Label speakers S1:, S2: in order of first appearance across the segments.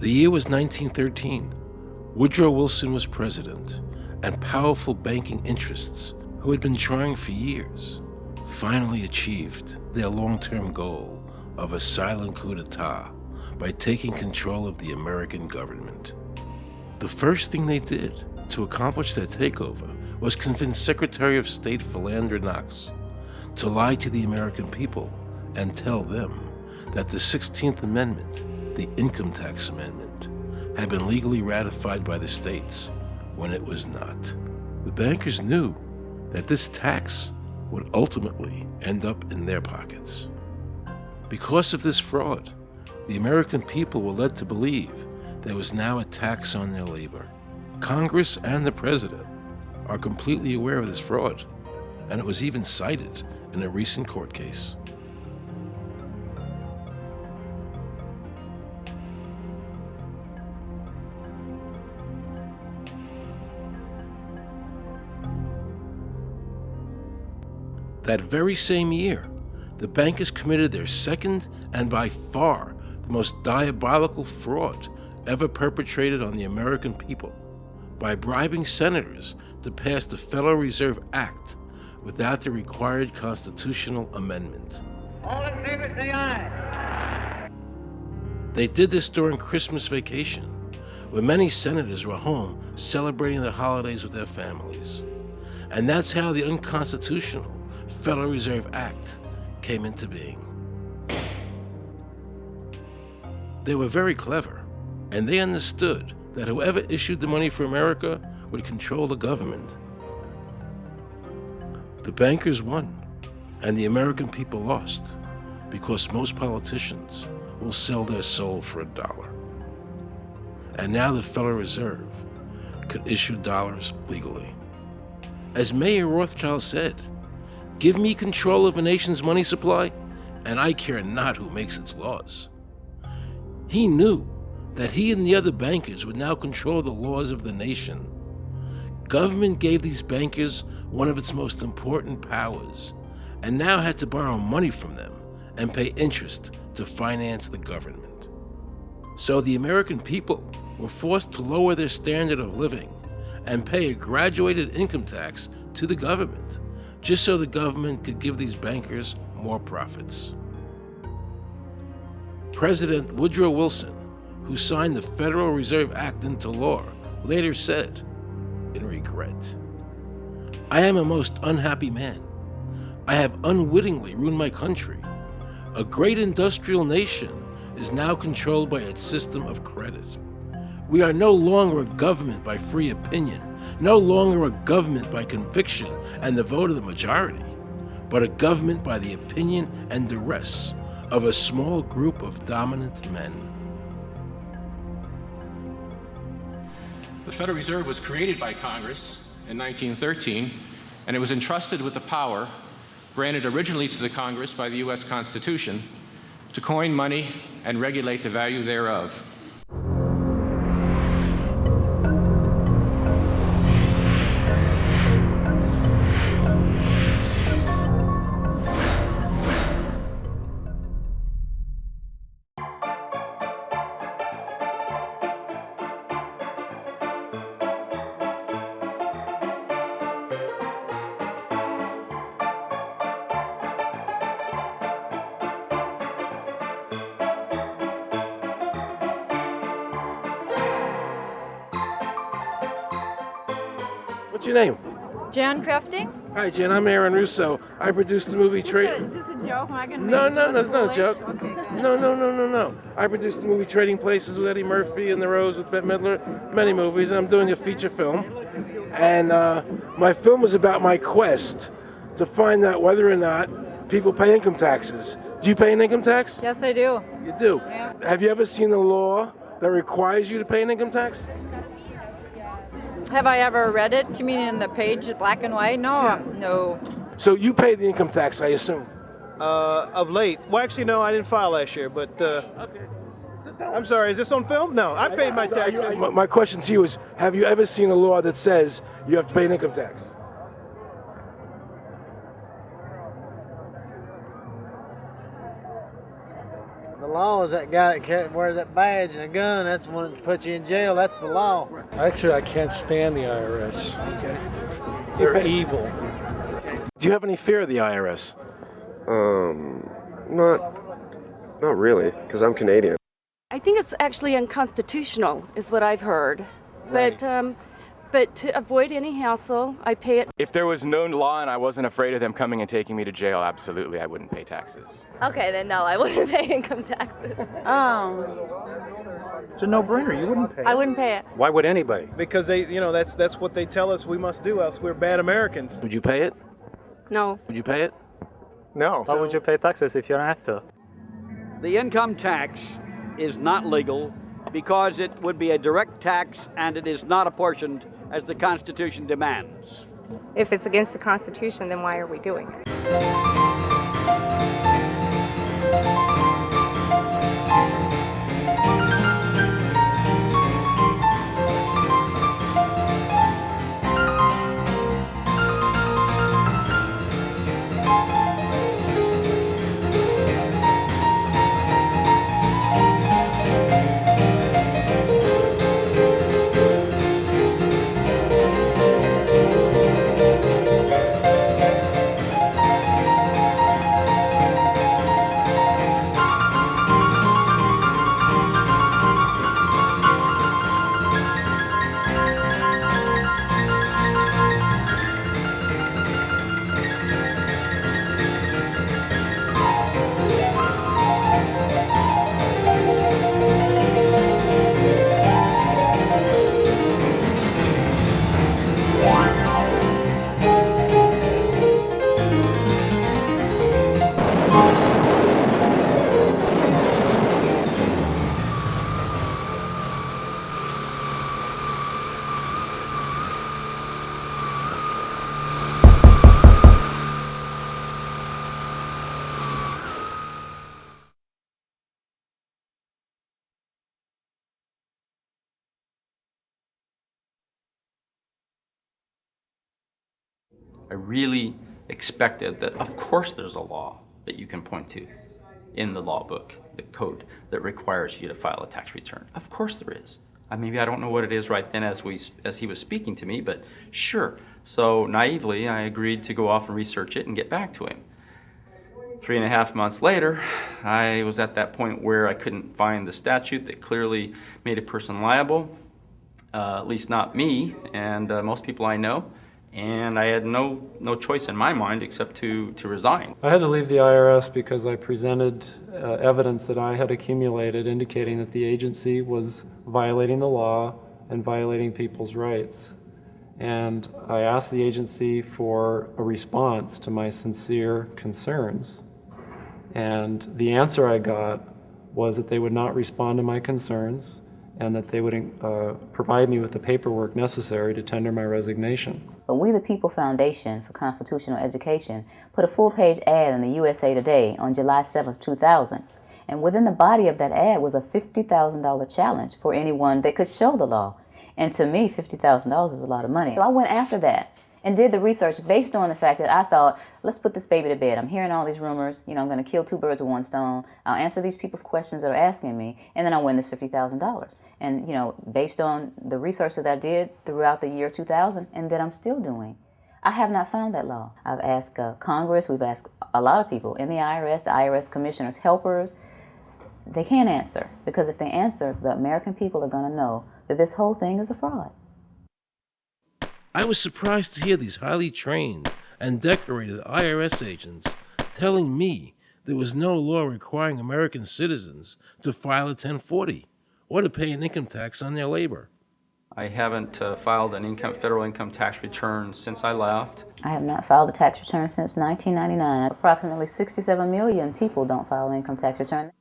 S1: The year was 1913. Woodrow Wilson was president, and powerful banking interests, who had been trying for years, finally achieved their long-term goal of a silent coup d'etat by taking control of the American government. The first thing they did to accomplish their takeover was convince Secretary of State Philander Knox to lie to the American people and tell them that the 16th Amendment, the Income Tax Amendment, had been legally ratified by the states when it was not. The bankers knew that this tax would ultimately end up in their pockets. Because of this fraud, the American people were led to believe there was now a tax on their labor. Congress and the President are completely aware of this fraud, and it was even cited in a recent court case. That very same year, the bankers committed their second and by far the most diabolical fraud ever perpetrated on the American people by bribing senators to pass the Federal Reserve Act without the required constitutional amendment.
S2: All in favor, say aye.
S1: They did this during Christmas vacation, when many senators were home celebrating the holidays with their families. And that's how the unconstitutional Federal Reserve Act came into being. They were very clever, and they understood that whoever issued the money for America would control the government. The bankers won, and the American people lost, because most politicians will sell their soul for $1. And now the Federal Reserve could issue dollars legally. As Mayor Rothschild said, "Give me control of a nation's money supply, and I care not who makes its laws." He knew that he and the other bankers would now control the laws of the nation. Government gave these bankers one of its most important powers, and now had to borrow money from them and pay interest to finance the government. So the American people were forced to lower their standard of living and pay a graduated income tax to the government, just so the government could give these bankers more profits. President Woodrow Wilson, who signed the Federal Reserve Act into law, later said, in regret, "I am a most unhappy man. I have unwittingly ruined my country. A great industrial nation is now controlled by its system of credit. We are no longer a government by free opinion, no longer a government by conviction and the vote of the majority, but a government by the opinion and duress of a small group of dominant men."
S3: The Federal Reserve was created by Congress in 1913, and it was entrusted with the power granted originally to the Congress by the U.S. Constitution to coin money and regulate the value thereof.
S1: What's your name?
S4: Jan Crafting?
S1: Hi, Jen. I'm Aaron Russo. I produced the movie
S4: Is this a joke? Am I gonna
S1: No,
S4: make it
S1: it's not a
S4: look
S1: joke.
S4: foolish? Okay, good.
S1: No. I produced the movie Trading Places with Eddie Murphy and The Rose with Bette Midler, many movies, and I'm doing a feature film. And my film was about my quest to find out whether or not people pay income taxes. Do you pay an income tax?
S4: Yes, I do.
S1: You do?
S4: Yeah.
S1: Have you ever seen a law that requires you to pay an income tax?
S4: Have I ever read it? You mean in the page, black and white? No, no.
S1: So you pay the income tax, I assume?
S5: Of late. Well, actually, no, I didn't file last year, but
S1: Okay.
S5: I'm sorry, is this on film? No, I paid my tax.
S1: My question to you is, have you ever seen a law that says you have to pay an income tax?
S6: The law is that guy that wears that badge and a gun. That's the one that puts you in jail. That's the law.
S7: Actually, I can't stand the IRS. They're evil.
S1: Do you have any fear of the IRS?
S8: Not really, because I'm Canadian.
S9: I think it's actually unconstitutional, is what I've heard.
S1: Right.
S9: But to avoid any hassle, I pay it.
S10: If there was no law and I wasn't afraid of them coming and taking me to jail, absolutely, I wouldn't pay taxes.
S11: Okay, then no, I wouldn't pay income taxes.
S5: It's a no-brainer. You wouldn't pay it.
S4: I wouldn't pay it.
S7: Why would anybody?
S5: Because that's what they tell us we must do, else we're bad Americans.
S1: Would you pay it?
S9: No.
S1: Would you pay it?
S8: No.
S7: Why would you pay taxes if you're an actor?
S12: The income tax is not legal because it would be a direct tax and it is not apportioned as the Constitution demands.
S11: If it's against the Constitution, then why are we doing it?
S13: I really expected that, of course, there's a law that you can point to in the law book, the code that requires you to file a tax return. Of course there is. Maybe I don't know what it is right then as he was speaking to me, but sure. So naively, I agreed to go off and research it and get back to him. 3.5 months later, I was at that point where I couldn't find the statute that clearly made a person liable, at least not me and most people I know. And I had no choice in my mind except to resign.
S7: I had to leave the IRS because I presented evidence that I had accumulated indicating that the agency was violating the law and violating people's rights. And I asked the agency for a response to my sincere concerns. And the answer I got was that they would not respond to my concerns and that they would provide me with the paperwork necessary to tender my resignation.
S14: But We the People Foundation for Constitutional Education put a full-page ad in the USA Today on July 7th, 2000. And within the body of that ad was a $50,000 challenge for anyone that could show the law. And to me, $50,000 is a lot of money. So I went after that and did the research based on the fact that I thought, let's put this baby to bed. I'm hearing all these rumors. I'm going to kill 2 birds with 1 stone. I'll answer these people's questions that are asking me, and then I'll win this $50,000. And, based on the research that I did throughout the year 2000 and that I'm still doing, I have not found that law. I've asked Congress. We've asked a lot of people in the IRS commissioners, helpers. They can't answer, because if they answer, the American people are going to know that this whole thing is a fraud.
S1: I was surprised to hear these highly trained and decorated IRS agents telling me there was no law requiring American citizens to file a 1040 or to pay an income tax on their labor.
S13: I haven't filed an federal income tax return since I left.
S14: I have not filed a tax return since 1999. Approximately 67 million people don't file an income tax return.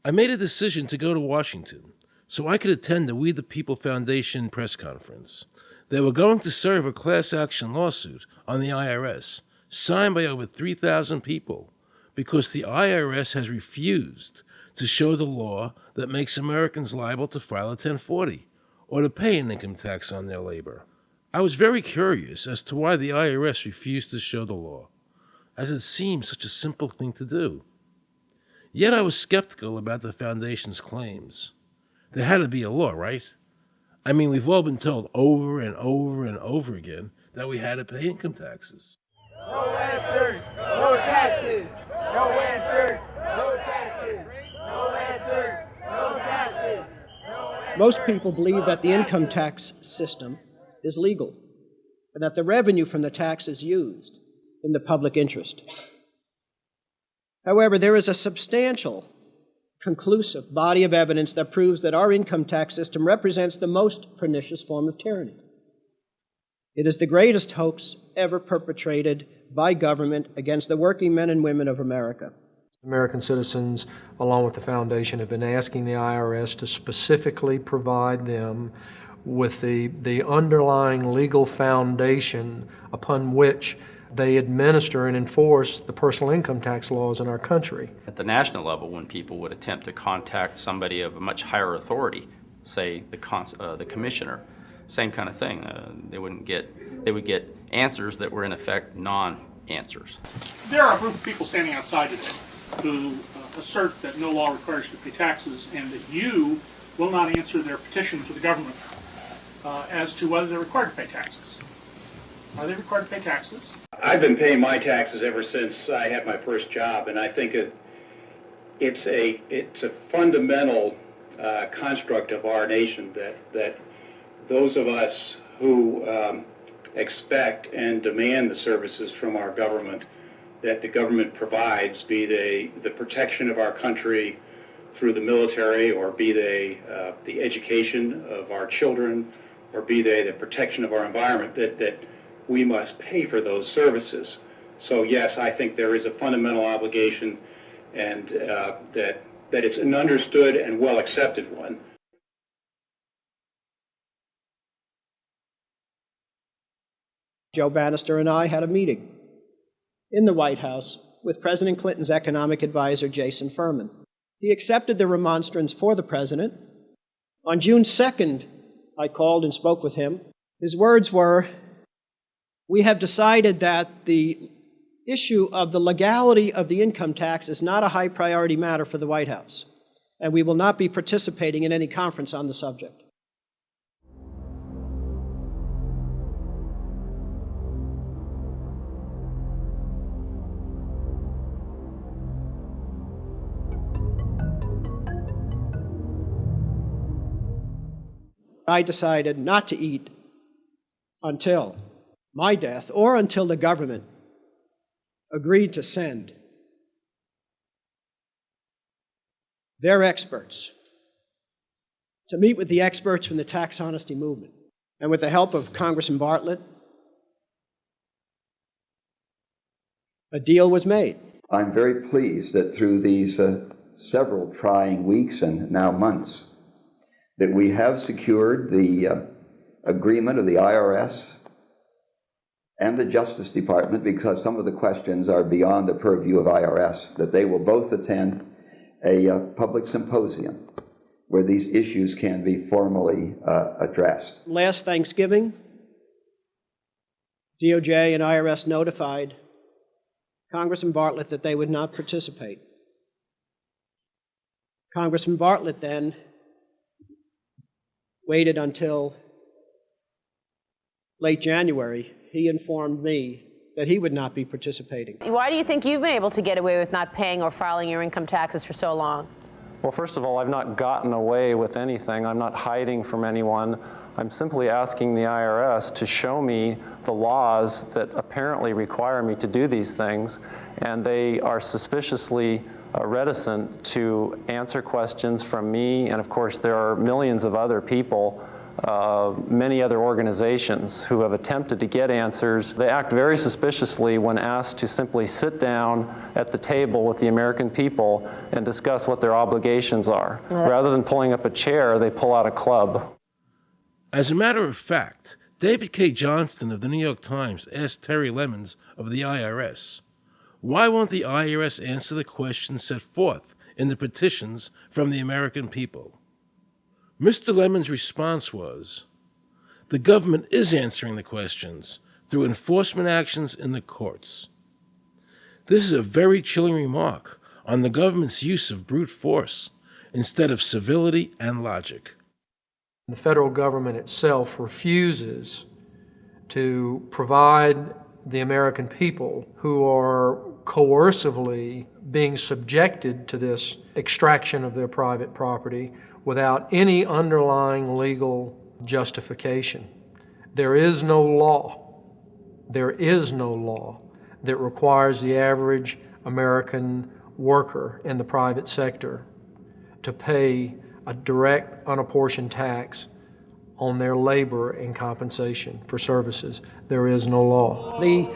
S1: I made a decision to go to Washington so I could attend the We the People Foundation press conference. They were going to serve a class action lawsuit on the IRS, signed by over 3,000 people, because the IRS has refused to show the law that makes Americans liable to file a 1040 or to pay an income tax on their labor. I was very curious as to why the IRS refused to show the law, as it seems such a simple thing to do. Yet I was skeptical about the Foundation's claims. There had to be a law, right? I mean, we've all been told over and over and over again that we had to pay income taxes.
S15: No answers, no taxes. No answers, no taxes. No answers, no taxes.
S16: Most people believe that the income tax system is legal and that the revenue from the tax is used in the public interest. However, there is a substantial, conclusive body of evidence that proves that our income tax system represents the most pernicious form of tyranny. It is the greatest hoax ever perpetrated by government against the working men and women of America.
S17: American citizens, along with the Foundation, have been asking the IRS to specifically provide them with the underlying legal foundation upon which they administer and enforce the personal income tax laws in our country.
S13: At the national level, when people would attempt to contact somebody of a much higher authority, say the commissioner, same kind of thing. They would get answers that were in effect non-answers.
S18: There are a group of people standing outside today who assert that no law requires you to pay taxes and that you will not answer their petition to the government as to whether they're required to pay taxes. Are they required to pay taxes?
S19: I've been paying my taxes ever since I had my first job, and I think it's a fundamental construct of our nation that those of us who expect and demand the services from our government that the government provides, be they the protection of our country through the military, or be they the education of our children, or be they the protection of our environment, that we must pay for those services. So yes, I think there is a fundamental obligation, and that it's an understood and well accepted one.
S16: Joe Bannister and I had a meeting in the White House with President Clinton's economic advisor, Jason Furman. He accepted the remonstrance for the president. On June 2nd, I called and spoke with him. His words were, "We have decided that the issue of the legality of the income tax is not a high priority matter for the White House, and we will not be participating in any conference on the subject." I decided not to eat until my death or until the government agreed to send their experts to meet with the experts from the tax honesty movement. And with the help of Congressman Bartlett, a deal was made.
S20: I'm very pleased that through these several trying weeks and now months, that we have secured the agreement of the IRS and the Justice Department, because some of the questions are beyond the purview of IRS, that they will both attend a public symposium where these issues can be formally addressed.
S16: Last Thanksgiving, DOJ and IRS notified Congressman Bartlett that they would not participate. Congressman Bartlett then waited until late January. He informed me that he would not be participating.
S21: Why do you think you've been able to get away with not paying or filing your income taxes for so long?
S7: Well, first of all, I've not gotten away with anything. I'm not hiding from anyone. I'm simply asking the IRS to show me the laws that apparently require me to do these things, and they are suspiciously reticent to answer questions from me, and of course there are millions of other people, many other organizations who have attempted to get answers. They act very suspiciously when asked to simply sit down at the table with the American people and discuss what their obligations are. Rather than pulling up a chair, they pull out a club.
S1: As a matter of fact, David K. Johnston of the New York Times asked Terry Lemons of the IRS, "Why won't the IRS answer the questions set forth in the petitions from the American people?" Mr. Lemons' response was, "The government is answering the questions through enforcement actions in the courts." This is a very chilling remark on the government's use of brute force instead of civility and logic.
S17: The federal government itself refuses to provide the American people who are coercively being subjected to this extraction of their private property without any underlying legal justification. There is no law that requires the average American worker in the private sector to pay a direct, unapportioned tax on their labor and compensation for services. There is no law.
S16: The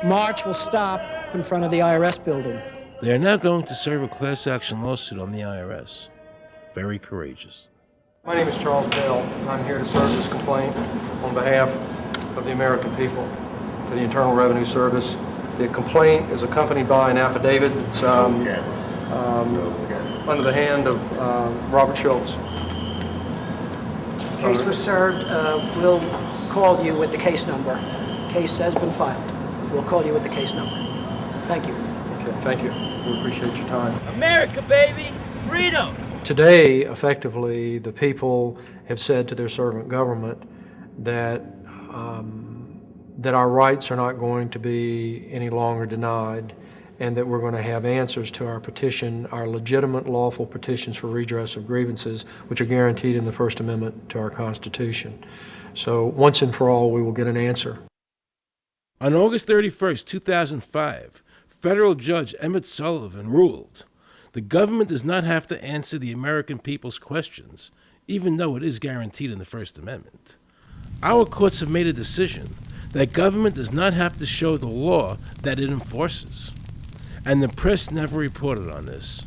S16: march will stop in front of the IRS building.
S1: They are now going to serve a class action lawsuit on the IRS. Very courageous.
S7: My name is Charles Bell, and I'm here to serve this complaint on behalf of the American people to the Internal Revenue Service. The complaint is accompanied by an affidavit that's under the hand of Robert Schultz.
S16: Case was served. We'll call you with the case number. Case has been filed. We'll call you with the case number. Thank you.
S7: Okay, thank you. We appreciate your time.
S15: America, baby! Freedom!
S17: Today, effectively, the people have said to their servant government that that our rights are not going to be any longer denied, and that we're going to have answers to our petition, our legitimate, lawful petitions for redress of grievances, which are guaranteed in the First Amendment to our Constitution. So once and for all, we will get an answer.
S1: On August 31st, 2005, federal judge Emmett Sullivan ruled, the government does not have to answer the American people's questions, even though it is guaranteed in the First Amendment. Our courts have made a decision that government does not have to show the law that it enforces. And the press never reported on this.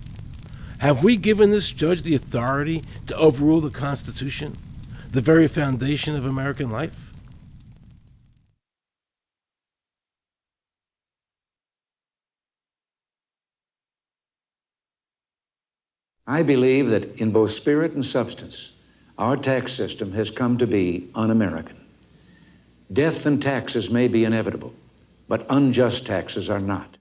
S1: Have we given this judge the authority to overrule the Constitution, the very foundation of American life?
S2: I believe that in both spirit and substance, our tax system has come to be un-American. Death and taxes may be inevitable, but unjust taxes are not.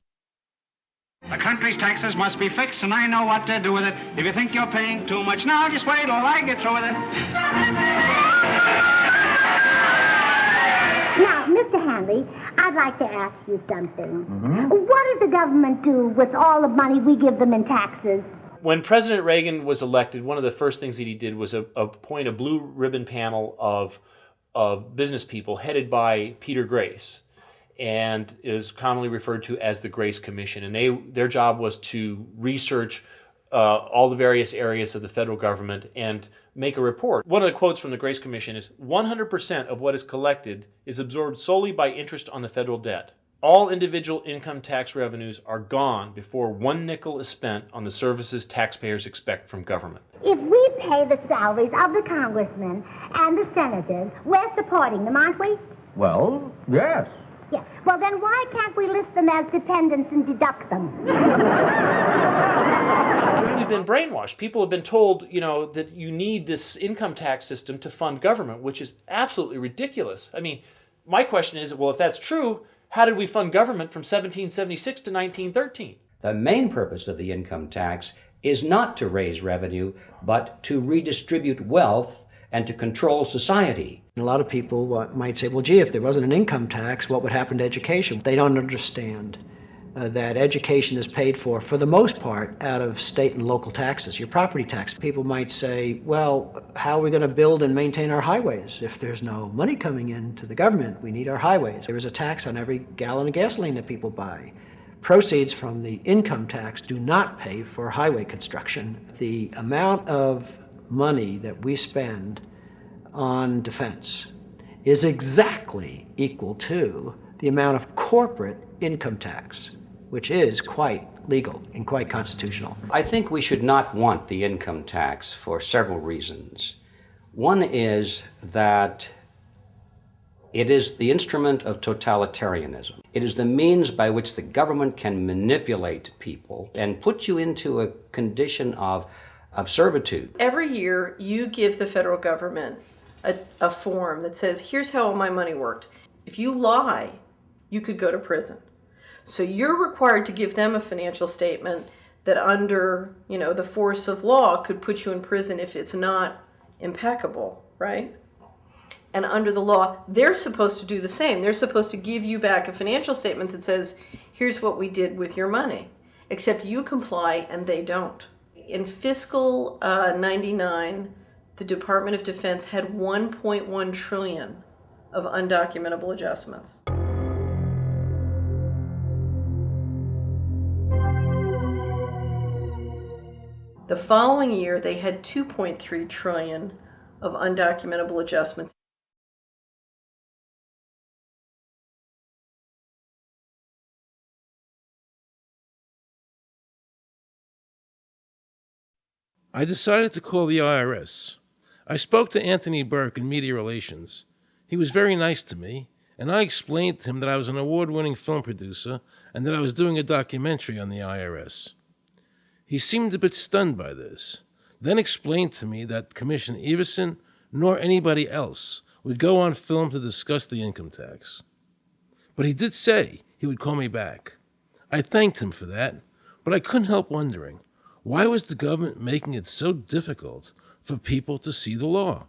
S22: The country's taxes must be fixed, and I know what to do with it. If you think you're paying too much now, just wait till I get through with it.
S23: Now, Mr. Hanley, I'd like to ask you something. What does the government do with all the money we give them in taxes?
S24: When President Reagan was elected, one of the first things that he did was appoint a blue ribbon panel of business people headed by Peter Grace, and is commonly referred to as the Grace Commission. And their job was to research all the various areas of the federal government and make a report. One of the quotes from the Grace Commission is, 100% of what is collected is absorbed solely by interest on the federal debt. All individual income tax revenues are gone before 1 nickel is spent on the services taxpayers expect from government.
S23: If we pay the salaries of the congressmen and the senators, we're supporting them, aren't we?
S2: Well, yes.
S23: Yeah. Well, then why can't we list them as dependents and deduct them?
S24: We've been brainwashed. People have been told, that you need this income tax system to fund government, which is absolutely ridiculous. I mean, my question is, well, if that's true, how did we fund government from 1776 to 1913?
S25: The main purpose of the income tax is not to raise revenue, but to redistribute wealth and to control society.
S16: A lot of people might say, well, gee, if there wasn't an income tax, what would happen to education? They don't understand that education is paid for the most part, out of state and local taxes, your property tax. People might say, well, how are we going to build and maintain our highways? If there's no money coming into the government, we need our highways. There is a tax on every gallon of gasoline that people buy. Proceeds from the income tax do not pay for highway construction. The amount of money that we spend on defense is exactly equal to the amount of corporate income tax, which is quite legal and quite constitutional.
S25: I think we should not want the income tax for several reasons. One is that it is the instrument of totalitarianism. It is the means by which the government can manipulate people and put you into a condition of servitude.
S26: Every year you give the federal government a form that says, here's how all my money worked. If you lie, you could go to prison. So you're required to give them a financial statement that under, the force of law could put you in prison if it's not impeccable, right? And under the law, they're supposed to do the same. They're supposed to give you back a financial statement that says, here's what we did with your money. Except you comply and they don't. In fiscal 99, the Department of Defense had 1.1 trillion of undocumentable adjustments. The following year, they had 2.3 trillion of undocumentable adjustments.
S1: I decided to call the IRS. I spoke to Anthony Burke in Media Relations. He was very nice to me, and I explained to him that I was an award-winning film producer and that I was doing a documentary on the IRS. He seemed a bit stunned by this, then explained to me that Commissioner Everson nor anybody else would go on film to discuss the income tax. But he did say he would call me back. I thanked him for that, but I couldn't help wondering, why was the government making it so difficult for people to see the law?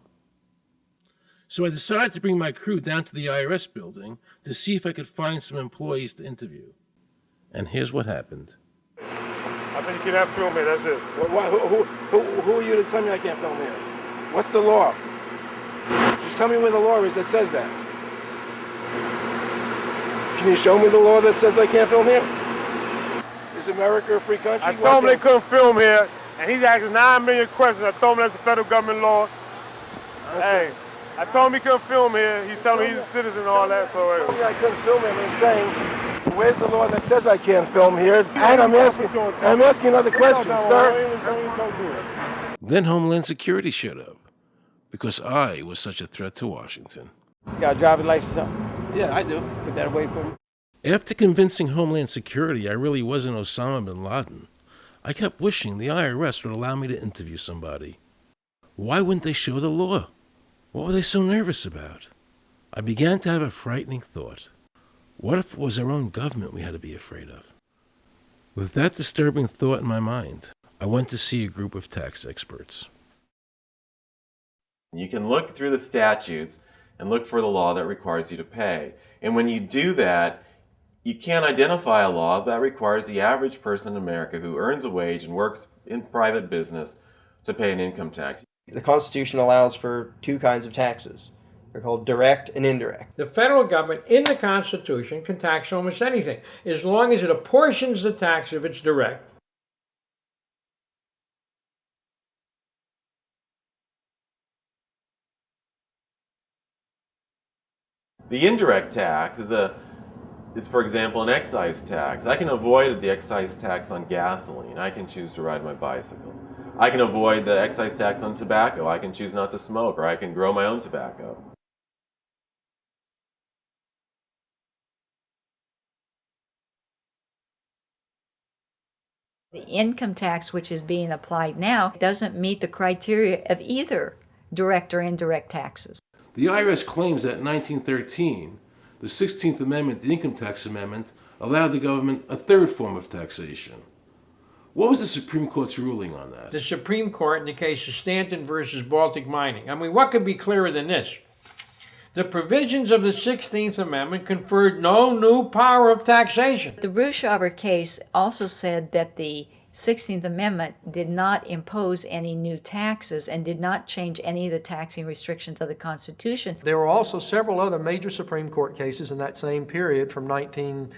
S1: So I decided to bring my crew down to the IRS building to see if I could find some employees to interview. And here's what happened.
S3: I said you cannot film here, that's it. Who are you to tell me I can't film here? What's the law? Just tell me where the law is that says that. Can you show me the law that says I can't film here? Is America a free country?
S4: I told him they couldn't film here, and he's asking 9 million questions. I told him that's a federal government law. Hey, I told him he couldn't film here. He's telling me he's a citizen and all that. So
S3: I couldn't film him and saying, where's the law that says I can't film here? And I'm asking another question, sir.
S1: Then Homeland Security showed up, because I was such a threat to Washington.
S3: You got a driver's license up? Yeah, I do. Put that away for me.
S1: After convincing Homeland Security I really wasn't Osama bin Laden, I kept wishing the IRS would allow me to interview somebody. Why wouldn't they show the law? What were they so nervous about? I began to have a frightening thought. What if it was our own government we had to be afraid of? With that disturbing thought in my mind, I went to see a group of tax experts.
S5: You can look through the statutes and look for the law that requires you to pay. And when you do that, you can't identify a law that requires the average person in America who earns a wage and works in private business to pay an income tax.
S6: The Constitution allows for two kinds of taxes. They're called direct and indirect.
S9: The federal government in the Constitution can tax almost anything, as long as it apportions the tax if it's direct.
S5: The indirect tax is, for example, an excise tax. I can avoid the excise tax on gasoline. I can choose to ride my bicycle. I can avoid the excise tax on tobacco. I can choose not to smoke, or I can grow my own tobacco.
S10: The income tax which is being applied now doesn't meet the criteria of either direct or indirect taxes.
S1: The IRS claims that in 1913, the 16th Amendment, the Income Tax Amendment, allowed the government a third form of taxation. What was the Supreme Court's ruling on that?
S9: The Supreme Court in the case of Stanton versus Baltic Mining. I mean, what could be clearer than this? The provisions of the 16th Amendment conferred no new power of taxation.
S10: The Ruschauer case also said that the 16th Amendment did not impose any new taxes and did not change any of the taxing restrictions of the Constitution.
S17: There were also several other major Supreme Court cases in that same period from 19